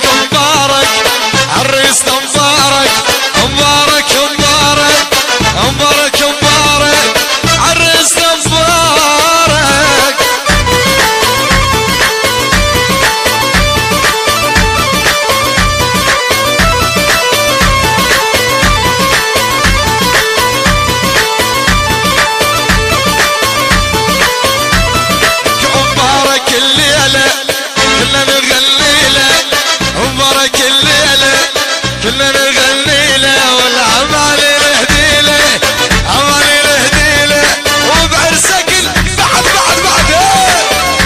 مبارك مبارك عريسنا مبارك مبارك مبارك مبارك مبارك عريسنا مبارك. مبارك الليلة كلنا نغني له مبارك الليلة كلنا نغني له والعمال نهدي له عمال نهدي له وبعرسك بعد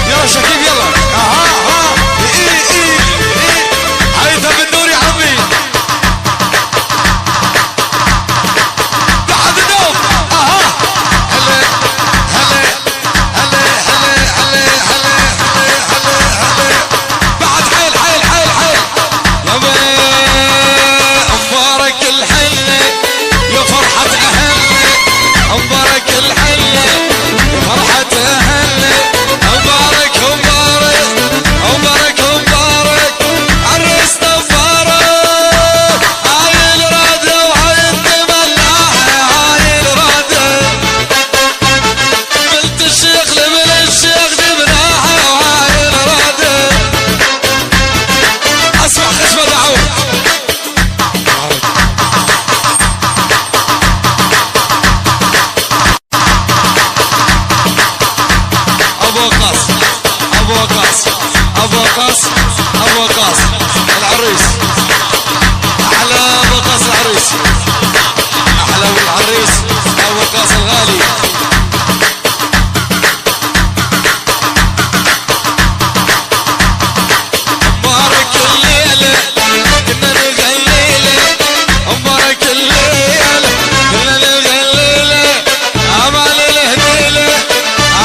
يلا شكيب يلا عيطة بالنور يا عمي بعد نوم هلا هلا هلا هلا هلا هلا بعد حيل مبارك الحلة يا فرحة أهلنا مبارك الحلة يا فرحة أهلنا مبارك مبارك مبارك مبارك عرسنا مبارك هاي الرادة وهاي التملاحة هاي الرادة بنت الشيخ لمن الشيخ جبناها وهاي الرادة اسمع خشمة دعوة ابو وقاص العريس احلى ابو وقاص العريس احلى العريس ابو وقاص الغالي. مبارك الليله كنا نغني له مبارك الليله كنا نغني له عمال نهدي له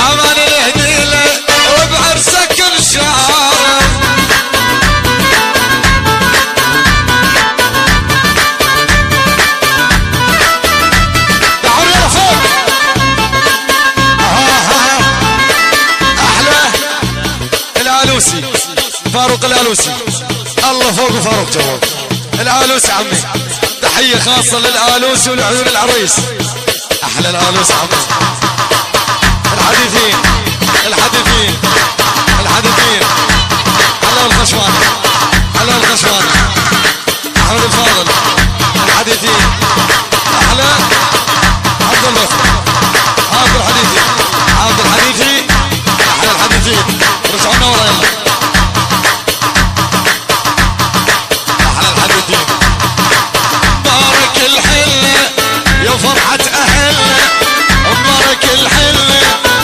عمال نهدي له وبعرسك الشعر العالوسي فاروق العالوسي الله فوق فاروق جواب العالوسي عمي تحية خاصة للعالوسي ولعيون العريس احلى العالوسي عمي الحديثين الحديثين الحديثين حلو الخشوان حلو الخشوان احمد الفاضل الحديثين احلى عبد البصر عبد الحديثي عبد الحديثي احلى الحديثين رجعونا ورا يلا احلى الحديثين. مبارك الحلة يا فرحة اهلنا مبارك الحلة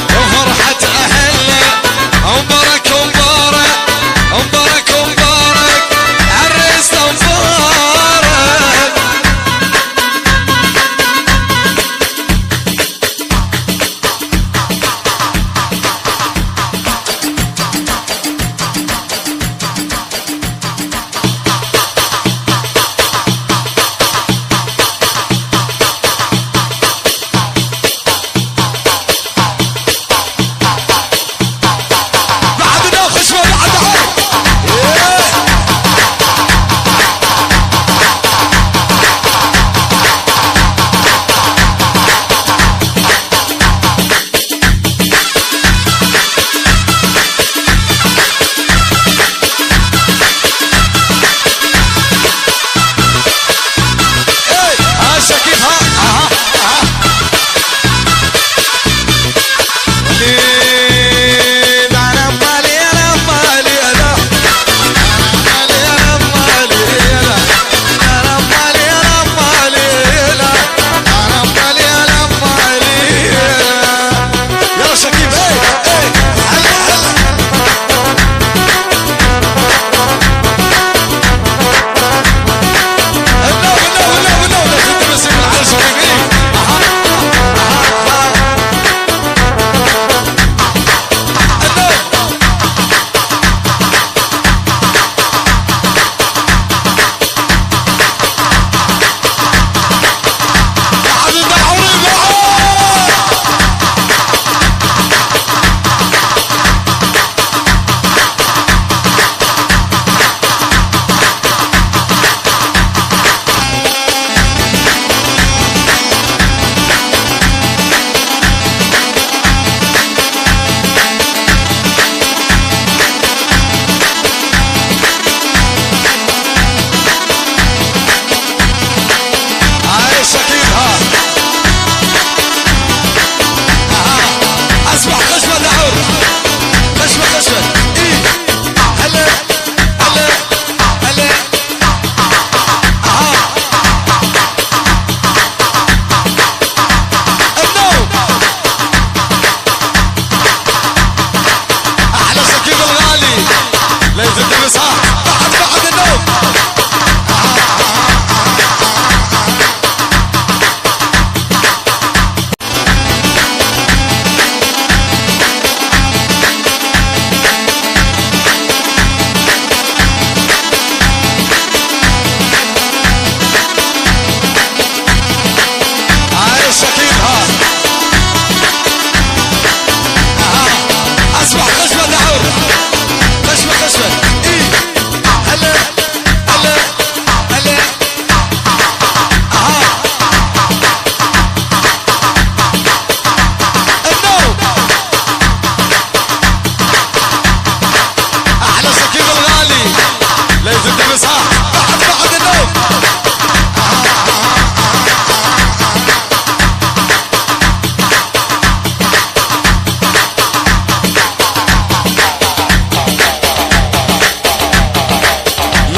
يا فرحة اهلنا مبارك مبارك مبارك مبارك عريسنا مبارك.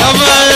عمي